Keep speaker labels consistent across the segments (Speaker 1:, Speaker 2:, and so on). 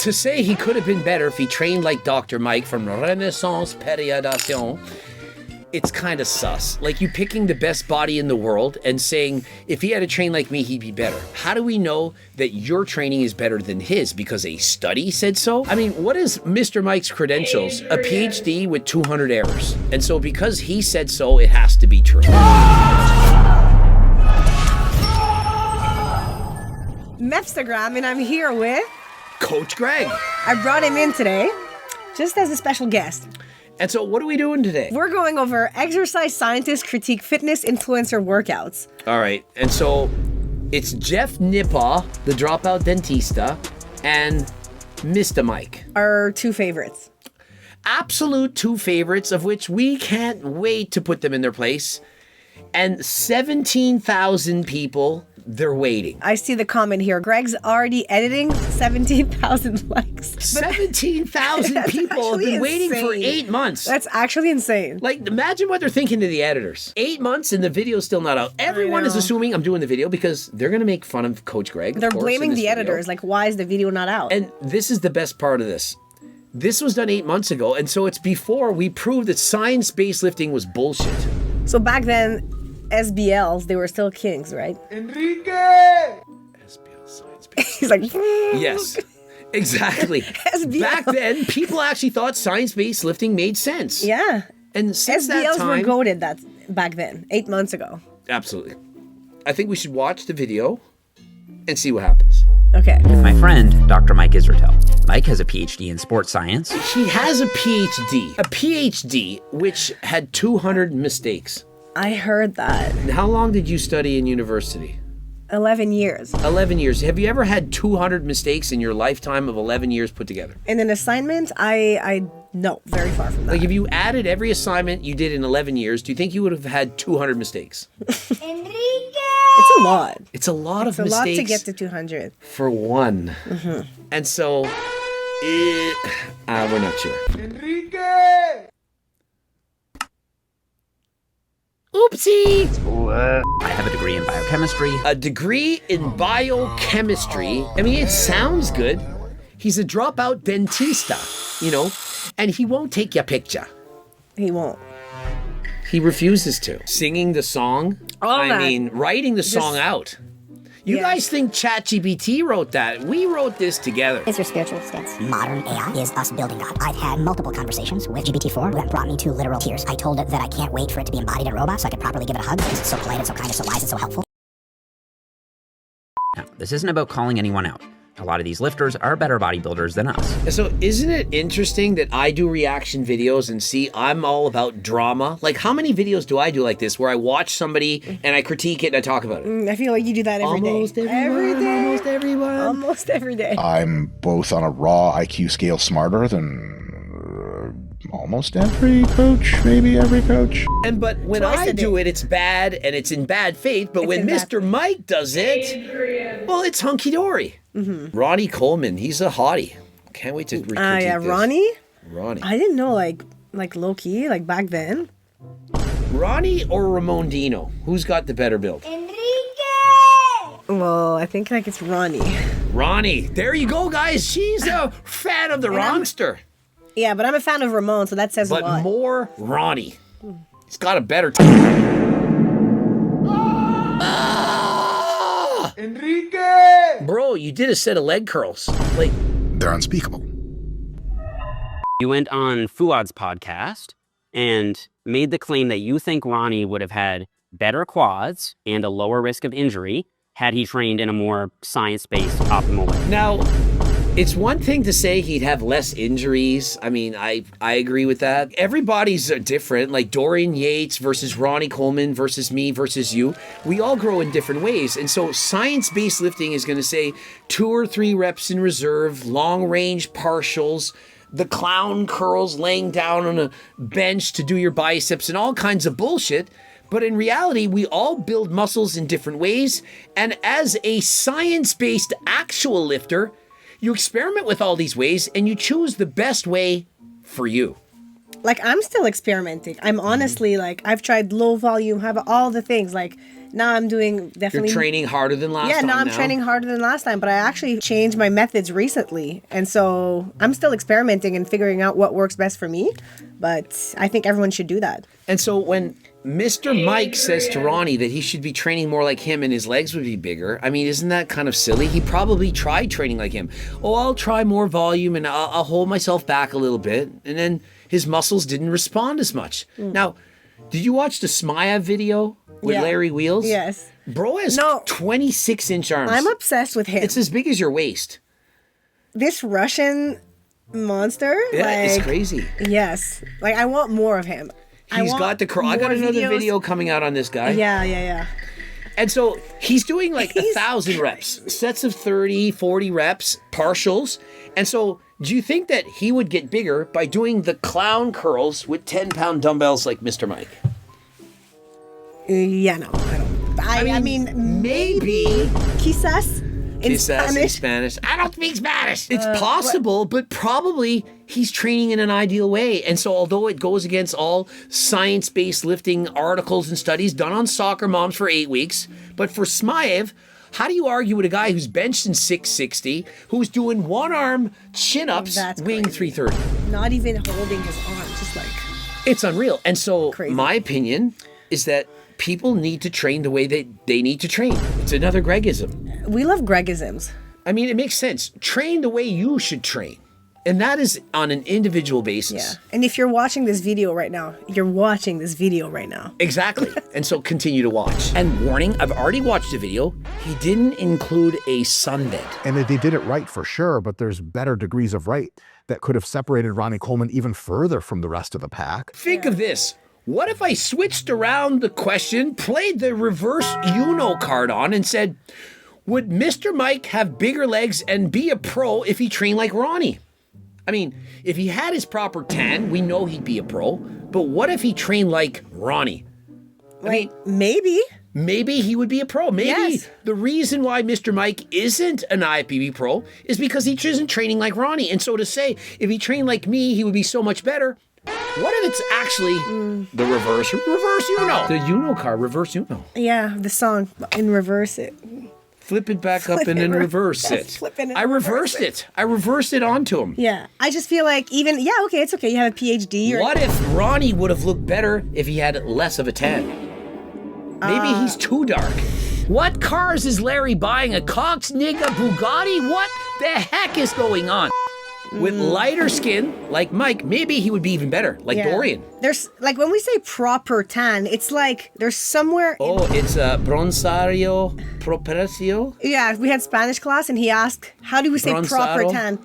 Speaker 1: To say he could have been better if he trained like Dr. Mike from Renaissance Periodation, it's kind of sus. Like you picking the best body in the world and saying, if he had to train like me, he'd be better. How do we know that your training is better than his? Because a study said so? I mean, what is Mr. Mike's credentials? A PhD with 200 errors. And so because he said so, it has to be true.
Speaker 2: Mepstagram, and I'm here with
Speaker 1: Coach Greg.
Speaker 2: I brought him in today just as a special guest.
Speaker 1: And so what are we doing today?
Speaker 2: We're going over exercise scientists critique fitness influencer workouts.
Speaker 1: All right. And so it's Jeff Nipaw, the dropout dentista, and Mr. Mike.
Speaker 2: Our two favorites.
Speaker 1: Absolute two favorites, of which we can't wait to put them in their place. And 17,000 people, they're waiting.
Speaker 2: I see the comment here. Greg's already editing 17,000 likes.
Speaker 1: 17,000 people have been waiting for 8 months.
Speaker 2: That's actually insane.
Speaker 1: Like, imagine what they're thinking to the editors. 8 months and the video's still not out. Everyone is assuming I'm doing the video because they're going to make fun of Coach Greg.
Speaker 2: They're blaming the editors. Like, why is the video not out?
Speaker 1: And this is the best part of this. This was done 8 months ago, and so it's before we proved that science-based lifting was bullshit.
Speaker 2: So back then, SBLs, they were still kings, right?
Speaker 3: Enrique!
Speaker 1: SBL science-based.
Speaker 2: He's like,
Speaker 1: yes, exactly.
Speaker 2: SBL.
Speaker 1: Back then, people actually thought science-based lifting made sense.
Speaker 2: yeah.
Speaker 1: And since
Speaker 2: SBLs
Speaker 1: that time,
Speaker 2: were goated back then, 8 months ago.
Speaker 1: absolutely. I think we should watch the video and see what happens.
Speaker 2: Okay.
Speaker 4: My friend, Dr. Mike Israetel. Mike has a PhD in sports science.
Speaker 1: He has a PhD, which had 200 mistakes.
Speaker 2: I heard that.
Speaker 1: How long did you study in university?
Speaker 2: 11 years.
Speaker 1: 11 years. Have you ever had 200 mistakes in your lifetime of 11 years put together?
Speaker 2: In an assignment, no, very far from that.
Speaker 1: Like if you added every assignment you did in 11 years, do you think you would have had 200 mistakes?
Speaker 2: It's a lot.
Speaker 1: It's a lot of
Speaker 2: It's a lot
Speaker 1: mistakes.
Speaker 2: to get to 200.
Speaker 1: For one. And so, we're not sure.
Speaker 3: Enrique!
Speaker 1: Oopsie!
Speaker 4: I have a degree in biochemistry.
Speaker 1: A degree in biochemistry. I mean, it sounds good. He's a dropout dentista, and he won't take your picture.
Speaker 2: He won't.
Speaker 1: He refuses to. Singing the song? Writing the song out. You guys think ChatGPT wrote that? We wrote this together.
Speaker 5: Is your spiritual stance? Modern AI is us building God. I've had multiple conversations with GPT-4 that brought me to literal tears. I told it that I can't wait for it to be embodied in a robot so I could properly give it a hug because it's so polite, it's so kind, it's so wise, it's so helpful.
Speaker 4: Now, this isn't about calling anyone out. A lot of these lifters are better bodybuilders than us.
Speaker 1: So isn't it interesting that I do reaction videos and see I'm all about drama? Like how many videos do I do like this where I watch somebody and I critique it and I talk about it?
Speaker 2: I feel like you do that every day.
Speaker 1: Almost everyone.
Speaker 2: Almost every day.
Speaker 6: I'm both on a raw IQ scale smarter than almost every coach, maybe every coach.
Speaker 1: But when
Speaker 2: Twice
Speaker 1: I
Speaker 2: a
Speaker 1: do
Speaker 2: day.
Speaker 1: it, it's bad and it's in bad faith. But when
Speaker 2: in bad
Speaker 1: Mr. Mike does it, well, it's hunky-dory. Ronnie Coleman, he's a hottie. Can't wait to critique this.
Speaker 2: Ronnie?
Speaker 1: Ronnie.
Speaker 2: I didn't know, like low-key, like back then.
Speaker 1: Ronnie or Ramondino? Who's got the better build?
Speaker 2: Well, I think like it's Ronnie.
Speaker 1: Ronnie. There you go, guys. She's a fan of the Ronster.
Speaker 2: Yeah, but I'm a fan of Ramon, so that says a
Speaker 1: But
Speaker 2: lot.
Speaker 1: more Ronnie. He's got a better
Speaker 3: Enrique!
Speaker 1: Bro, you did a set of leg curls. Like,
Speaker 6: They're unspeakable.
Speaker 7: You went on Fuad's podcast and made the claim that you think Ronnie would have had better quads and a lower risk of injury had he trained in a more science-based optimal way.
Speaker 1: now, it's one thing to say he'd have less injuries. I mean, I agree with that. Everybody's different, like Dorian Yates versus Ronnie Coleman versus me versus you. We all grow in different ways. And so science-based lifting is going to say 2 or 3 reps in reserve, long-range partials, the clown curls laying down on a bench to do your biceps and all kinds of bullshit. But in reality, we all build muscles in different ways. And as a science-based actual lifter, you experiment with all these ways and you choose the best way for you.
Speaker 2: Like, I'm still experimenting. I'm honestly, like, I've tried low volume, have all the things. Like, Now I'm doing
Speaker 1: You're
Speaker 2: definitely...
Speaker 1: training harder than last
Speaker 2: Yeah,
Speaker 1: time
Speaker 2: now I'm training harder than last time, but I actually changed my methods recently. And so I'm still experimenting and figuring out what works best for me. But I think everyone should do that.
Speaker 1: And so when Mr. Mike says to Ronnie that he should be training more like him and his legs would be bigger, I mean, isn't that kind of silly? He probably tried training like him. Oh, I'll try more volume and I'll hold myself back a little bit. And then his muscles didn't respond as much. Now, did you watch the Smaya video with Larry Wheels?
Speaker 2: Yes.
Speaker 1: Bro has 26-inch arms.
Speaker 2: I'm obsessed with him.
Speaker 1: It's as big as your waist.
Speaker 2: This Russian monster.
Speaker 1: Yeah, it's crazy.
Speaker 2: Yes. Like, I want more of him.
Speaker 1: He's got the curl. I got another video coming out on this guy.
Speaker 2: Yeah.
Speaker 1: And so he's doing like 1,000 reps, sets of 30, 40 reps, partials. And so do you think that he would get bigger by doing the clown curls with 10-pound dumbbells like Mr. Mike?
Speaker 2: Yeah, no, I don't. I mean,
Speaker 1: maybe.
Speaker 2: Quizás. In
Speaker 1: Spanish. I don't speak Spanish. It's possible, but probably he's training in an ideal way. And so although it goes against all science-based lifting articles and studies done on soccer moms for 8 weeks, but for Smaev, how do you argue with a guy who's benched in 660, who's doing one-arm chin-ups, weighing 330?
Speaker 2: Not even holding his arm, just like...
Speaker 1: It's unreal. And so
Speaker 2: crazy.
Speaker 1: My opinion is that people need to train the way they need to train. It's another Gregism.
Speaker 2: We love Gregisms.
Speaker 1: I mean, it makes sense. Train the way you should train. And that is on an individual basis.
Speaker 2: Yeah. And if you're watching this video right now, you're watching this video right now.
Speaker 1: Exactly. And so continue to watch. And warning, I've already watched the video. He didn't include a sunbed.
Speaker 8: And they did it right for sure, but there's better degrees of right that could have separated Ronnie Coleman even further from the rest of the pack.
Speaker 1: Think of this. What if I switched around the question, played the reverse Uno card on and said, would Mr. Mike have bigger legs and be a pro if he trained like Ronnie? I mean, if he had his proper tan, we know he'd be a pro. But what if he trained like Ronnie? I mean,
Speaker 2: maybe
Speaker 1: he would be a pro. Maybe the reason why Mr. Mike isn't an IFBB pro is because he isn't training like Ronnie. And so to say, if he trained like me, he would be so much better. What if it's actually the reverse Uno? The Uno card, reverse Uno.
Speaker 2: Yeah, the song, in reverse it.
Speaker 1: Flip it back up and then reverse it. I reversed it. I reversed it onto him.
Speaker 2: Yeah, I just feel like it's okay. You have a PhD.
Speaker 1: What if Ronnie would have looked better if he had less of a tan? Maybe he's too dark. What cars is Larry buying? A Cox, Nigga, Bugatti? What the heck is going on? With lighter skin, like Mike, maybe he would be even better, like Dorian.
Speaker 2: There's, like, when we say proper tan, it's like there's somewhere...
Speaker 1: it's bronzario propicio?
Speaker 2: Yeah, we had Spanish class, and he asked, how do we say proper tan?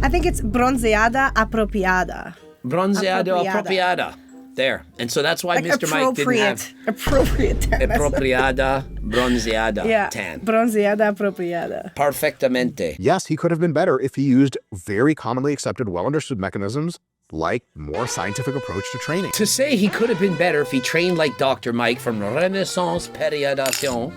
Speaker 2: I think it's bronzeada apropiada.
Speaker 1: Bronzeado apropiada. There. And so that's why
Speaker 2: like
Speaker 1: Mr. Mike didn't have...
Speaker 2: Appropriate tan.
Speaker 1: Apropriada, bronzeada tan.
Speaker 2: Bronzeada apropiada.
Speaker 1: Perfectamente.
Speaker 8: Yes, he could have been better if he used very commonly accepted, well-understood mechanisms like more scientific approach to training.
Speaker 1: To say he could have been better if he trained like Dr. Mike from Renaissance Periodation,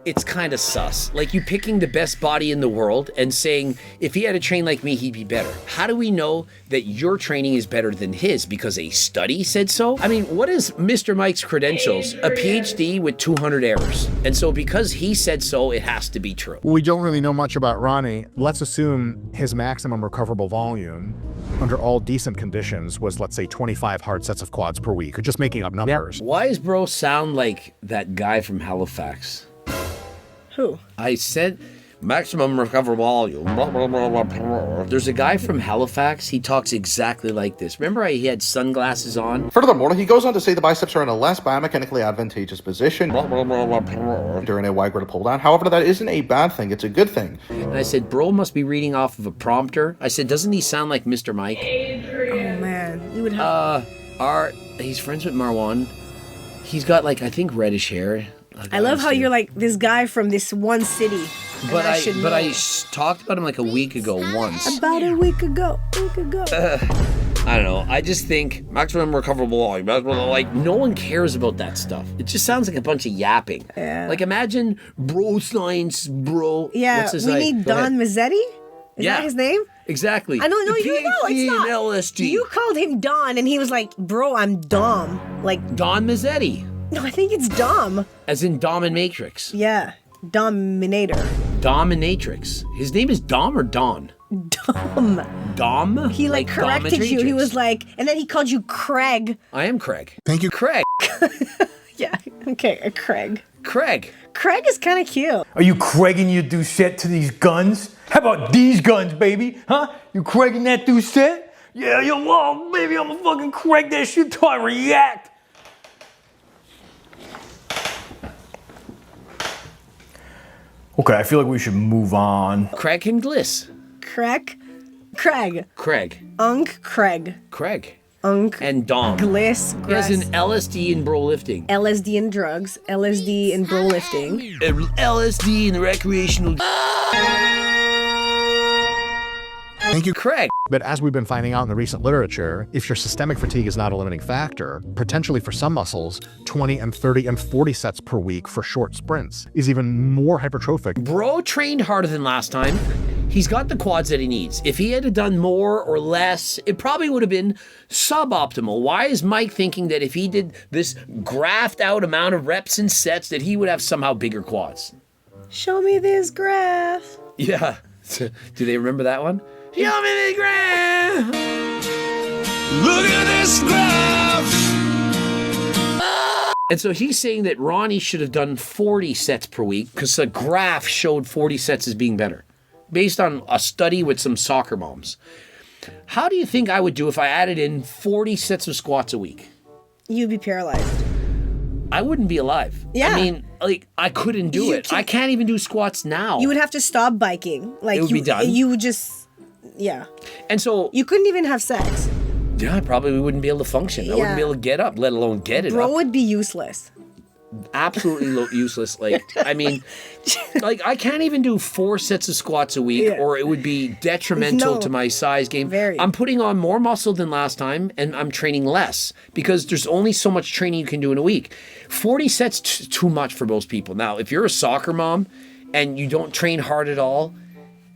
Speaker 1: it's kind of sus. Like you picking the best body in the world and saying, if he had to train like me, he'd be better. How do we know that your training is better than his? Because a study said so? I mean, what is Mr. Mike's credentials? A PhD with 200 errors. And so because he said so, it has to be true.
Speaker 8: We don't really know much about Ronnie. Let's assume his maximum recoverable volume under all decent conditions was, let's say, 25 hard sets of quads per week, or just making up numbers.
Speaker 1: Why does bro sound like that guy from Halifax?
Speaker 2: Who?
Speaker 1: I said maximum recoverable volume. There's a guy from Halifax. He talks exactly like this. Remember he had sunglasses on?
Speaker 9: Furthermore, he goes on to say the biceps are in a less biomechanically advantageous position during a wide grip pull down. However, that isn't a bad thing. It's a good thing.
Speaker 1: And I said, bro must be reading off of a prompter. I said, doesn't he sound like Mr. Mike?
Speaker 2: Oh, man. You would have...
Speaker 1: He's friends with Marwan. He's got, like, I think reddish hair.
Speaker 2: I love how you're like this guy from this one city.
Speaker 1: But I talked about him like a week ago once.
Speaker 2: About a week ago.
Speaker 1: I don't know. I just think maximum recoverable volume. Like no one cares about that stuff. It just sounds like a bunch of yapping.
Speaker 2: Yeah.
Speaker 1: Like imagine bro science, bro.
Speaker 2: Yeah.
Speaker 1: What's his
Speaker 2: we
Speaker 1: name?
Speaker 2: need Don Mazzetti. Is that his name?
Speaker 1: Exactly.
Speaker 2: I don't know. You know it's not.
Speaker 1: LSD.
Speaker 2: You called him Don, and he was like, "Bro, I'm Dom." Like
Speaker 1: Don Mazzetti.
Speaker 2: No, I think it's Dom.
Speaker 1: As in Dominatrix.
Speaker 2: Yeah, Dominator.
Speaker 1: Dominatrix. His name is Dom or Don?
Speaker 2: Dom.
Speaker 1: Dom?
Speaker 2: He like corrected you. He
Speaker 1: dominatrix?
Speaker 2: was like, and then he called you Craig.
Speaker 1: I am Craig.
Speaker 6: Thank you.
Speaker 1: Craig.
Speaker 2: Yeah, okay, Craig.
Speaker 1: Craig.
Speaker 2: Craig is kind of cute.
Speaker 3: Are you Craiging your Doucette to these guns? How about these guns, baby? Huh? You Craiging that Doucette? Yeah, yo, oh, baby, I'm gonna fucking Craig that shit till I react. Okay, I feel like we should move on.
Speaker 1: Craig and Gliss.
Speaker 2: Craig.
Speaker 1: Craig.
Speaker 2: Unk Craig.
Speaker 1: Craig.
Speaker 2: Unk.
Speaker 1: And Dom.
Speaker 2: Gliss.
Speaker 1: He has
Speaker 2: Grass.
Speaker 1: an LSD in bro lifting.
Speaker 2: LSD and drugs. LSD and bro lifting.
Speaker 1: LSD in the recreational.
Speaker 6: Thank you.
Speaker 1: Craig.
Speaker 8: But as we've been finding out in the recent literature, if your systemic fatigue is not a limiting factor, potentially for some muscles, 20 and 30 and 40 sets per week for short sprints is even more hypertrophic.
Speaker 1: Bro trained harder than last time. He's got the quads that he needs. If he had done more or less, it probably would have been suboptimal. Why is Mike thinking that if he did this graphed out amount of reps and sets that he would have somehow bigger quads?
Speaker 2: Show me this graph.
Speaker 1: Yeah. Do they remember that one? Show me this graph. Look at this graph. And so he's saying that Ronnie should have done 40 sets per week because the graph showed 40 sets as being better, based on a study with some soccer moms. How do you think I would do if I added in 40 sets of squats a week?
Speaker 2: You'd be paralyzed.
Speaker 1: I wouldn't be alive.
Speaker 2: Yeah.
Speaker 1: I mean, like, I couldn't do it. I can't even do squats now.
Speaker 2: You would have to stop biking. Like
Speaker 1: It would
Speaker 2: you,
Speaker 1: be done.
Speaker 2: You would just, yeah.
Speaker 1: And so,
Speaker 2: You couldn't even have sex.
Speaker 1: yeah, I probably wouldn't be able to function. I wouldn't
Speaker 2: Yeah.
Speaker 1: be able to get up, let alone get it
Speaker 2: Bro
Speaker 1: up.
Speaker 2: would be useless.
Speaker 1: Absolutely useless. Like, I mean, like, I can't even do 4 sets of squats a week,
Speaker 2: Yeah.
Speaker 1: or it would be detrimental
Speaker 2: No.
Speaker 1: to my size game.
Speaker 2: Very.
Speaker 1: I'm putting on more muscle than last time, and I'm training less because there's only so much training you can do in a week. 40 sets too much for most people. Now, if you're a soccer mom and you don't train hard at all,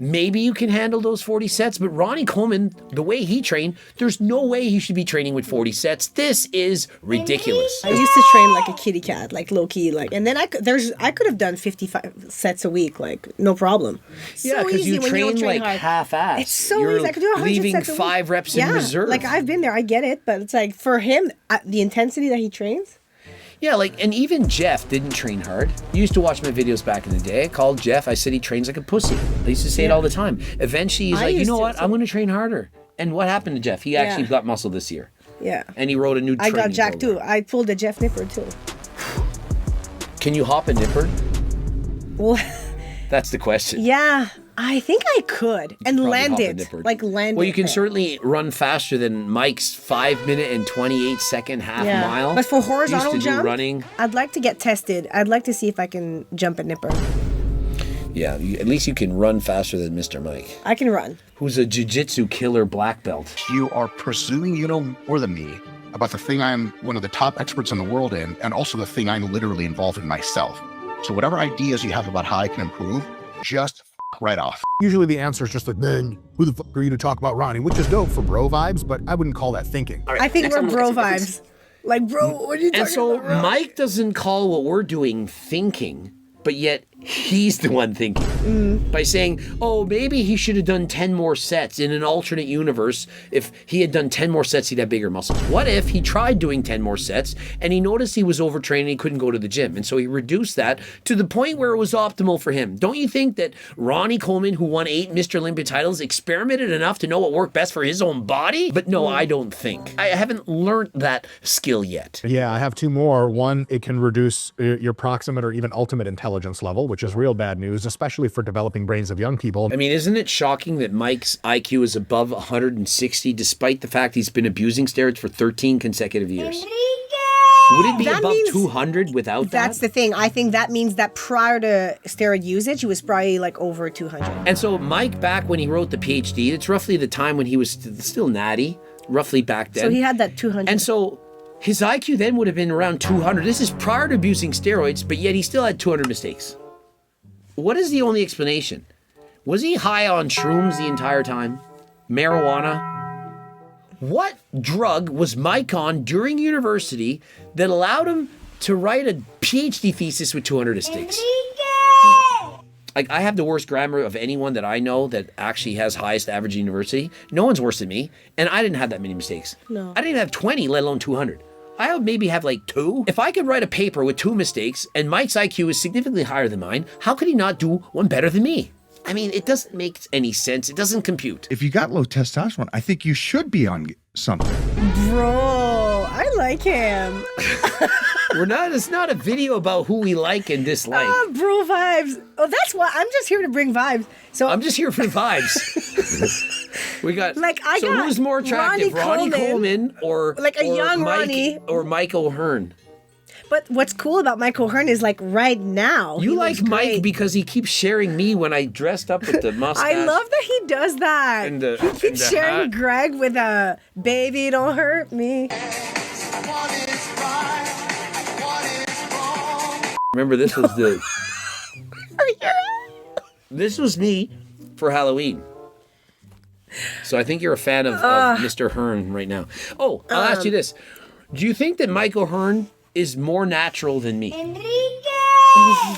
Speaker 1: maybe you can handle those 40 sets, but Ronnie Coleman, the way he trained, there's no way he should be training with 40 sets. This is ridiculous.
Speaker 2: I used to train like a kitty cat, like low key, like, and then I could have done 55 sets a week, like no problem.
Speaker 1: Yeah,
Speaker 2: So
Speaker 1: because
Speaker 2: easy
Speaker 1: you
Speaker 2: when
Speaker 1: train
Speaker 2: don't
Speaker 1: like
Speaker 2: hard.
Speaker 1: half-ass.
Speaker 2: It's so
Speaker 1: You're
Speaker 2: easy. I could do 100
Speaker 1: leaving
Speaker 2: sets a week.
Speaker 1: 5 reps in reserve.
Speaker 2: Like I've been there, I get it, but it's like for him, the intensity that he trains.
Speaker 1: Yeah, like, and even Jeff didn't train hard. You used to watch my videos back in the day. I called Jeff. I said he trains like a pussy. I used to say it all the time. Eventually, he's
Speaker 2: I
Speaker 1: like, you
Speaker 2: used
Speaker 1: know
Speaker 2: to,
Speaker 1: what?
Speaker 2: too.
Speaker 1: I'm going to train harder. And what happened to Jeff? He actually
Speaker 2: Yeah.
Speaker 1: got muscle this year.
Speaker 2: Yeah.
Speaker 1: And he wrote a new
Speaker 2: I
Speaker 1: training
Speaker 2: got jacked
Speaker 1: program.
Speaker 2: too. I pulled a Jeff Nipper too.
Speaker 1: Can you hop a nipper?
Speaker 2: Well,
Speaker 1: That's the question.
Speaker 2: yeah, I think I could and
Speaker 1: Probably
Speaker 2: land
Speaker 1: hop a
Speaker 2: it,
Speaker 1: nipper.
Speaker 2: like land
Speaker 1: Well,
Speaker 2: it
Speaker 1: you can
Speaker 2: there.
Speaker 1: certainly run faster than Mike's 5-minute and 28-second half mile.
Speaker 2: But for
Speaker 1: Used
Speaker 2: horizontal
Speaker 1: to do
Speaker 2: jump,
Speaker 1: running.
Speaker 2: I'd like to get tested. I'd like to see if I can jump a nipper.
Speaker 1: Yeah, at least you can run faster than Mr. Mike,
Speaker 2: I can run.
Speaker 1: who's a jiu-jitsu killer black belt.
Speaker 6: You are presuming you know more than me about the thing I'm one of the top experts in the world in, and also the thing I'm literally involved in myself. So whatever ideas you have about how I can improve, just right off.
Speaker 8: Usually the answer is just like, man, who the fuck are you to talk about Ronnie? Which is dope for bro vibes, but I wouldn't call that thinking.
Speaker 2: I think
Speaker 7: next
Speaker 2: we're
Speaker 7: time we'll
Speaker 2: bro
Speaker 7: get some
Speaker 2: vibes. Like, bro, what are you talking
Speaker 1: And so
Speaker 2: about? bro?
Speaker 1: Mike doesn't call what we're doing thinking, but yet he's the one thinking. By saying, oh, maybe he should have done 10 more sets in an alternate universe. If he had done 10 more sets, he'd have bigger muscles. What if he tried doing 10 more sets and he noticed he was overtrained and he couldn't go to the gym? And so he reduced that to the point where it was optimal for him. Don't you think that Ronnie Coleman, who won 8 Mr. Olympia titles, experimented enough to know what worked best for his own body? But no, I don't think. I haven't learned that skill yet.
Speaker 8: Yeah, I have 2 more. One, it can reduce your proximate or even ultimate intelligence level, which is real bad news, especially for developing brains of young people.
Speaker 1: I mean, isn't it shocking that Mike's IQ is above 160 despite the fact he's been abusing steroids for 13 consecutive years? Would it be
Speaker 2: That
Speaker 1: above
Speaker 2: means-
Speaker 1: 200 without
Speaker 2: That's
Speaker 1: that?
Speaker 2: the thing. I think that means that prior to steroid usage, he was probably like over 200.
Speaker 1: And so Mike, back when he wrote the PhD, it's roughly the time when he was still natty, roughly back then.
Speaker 2: So he had that 200.
Speaker 1: And so his IQ then would have been around 200. This is prior to abusing steroids, but yet he still had 200 mistakes. What is the only explanation? Was he high on shrooms the entire time? Marijuana? What drug was Mike on during university that allowed him to write a PhD thesis with 200 mistakes. Like, I have the worst grammar of anyone that I know that actually has highest average university. No one's worse than me. And I didn't have that many mistakes.
Speaker 2: No.
Speaker 1: I didn't have 20, let alone 200. I would maybe have like 2. If I could write a paper with 2 mistakes and Mike's IQ is significantly higher than mine, how could he not do one better than me? I mean, it doesn't make any sense. It doesn't compute.
Speaker 10: If you got low testosterone, I think you should be on something.
Speaker 2: Bro, I like him.
Speaker 1: It's not a video about who we like and dislike.
Speaker 2: Bro vibes. Oh, that's why I'm just here to bring vibes. So
Speaker 1: I'm just here for the vibes. We got who's more attractive, Ronnie Coleman or
Speaker 2: like a young
Speaker 1: Mike,
Speaker 2: Ronnie
Speaker 1: or Mike O'Hearn?
Speaker 2: But what's cool about Mike O'Hearn is like right now.
Speaker 1: You like Mike
Speaker 2: great.
Speaker 1: because he keeps sharing me when I dressed up with the mustache.
Speaker 2: I love that he does that.
Speaker 1: And the-
Speaker 2: he
Speaker 1: and
Speaker 2: keeps
Speaker 1: the
Speaker 2: sharing
Speaker 1: hat.
Speaker 2: Greg with a baby, don't hurt me.
Speaker 1: Remember, this was the. This was me for Halloween. So I think you're a fan of Mr. Hearn right now. Oh, I'll ask you this: do you think that Mike O'Hearn is more natural than me?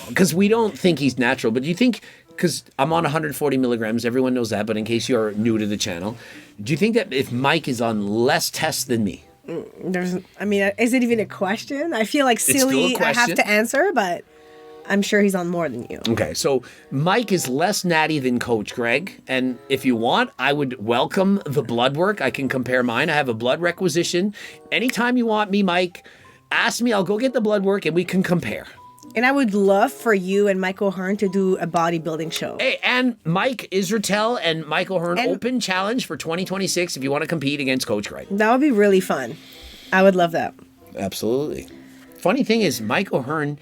Speaker 1: Because we don't think he's natural, but do you think? Because I'm on 140 milligrams, everyone knows that. But in case you're new to the channel, do you think that if Mike is on less tests than me?
Speaker 2: Is it even a question? I feel like silly I have to answer, but I'm sure he's on more than you.
Speaker 1: Okay, so Mike is less natty than Coach Greg, and if you want, I would welcome the blood work. I can compare mine. I have a blood requisition. Anytime you want me, Mike, ask me. I'll go get the blood work, and we can compare.
Speaker 2: And I would love for you and Mike O'Hearn to do a bodybuilding show.
Speaker 1: Hey, and Mike Israetel and Mike O'Hearn open challenge for 2026 if you want to compete against Coach Greg.
Speaker 2: That would be really fun. I would love that.
Speaker 1: Absolutely. Funny thing is, Mike O'Hearn,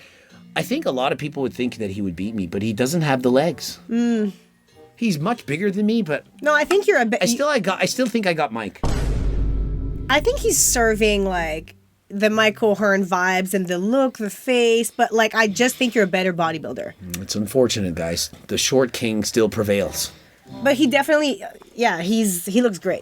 Speaker 1: I think a lot of people would think that he would beat me, but he doesn't have the legs. He's much bigger than me, but
Speaker 2: no, I think you're a bit.
Speaker 1: I still think I got Mike.
Speaker 2: I think he's serving like the Mike O'Hearn vibes and the look, the face, but like I just think you're a better bodybuilder.
Speaker 1: It's unfortunate, guys. The short king still prevails.
Speaker 2: But he definitely, he looks great.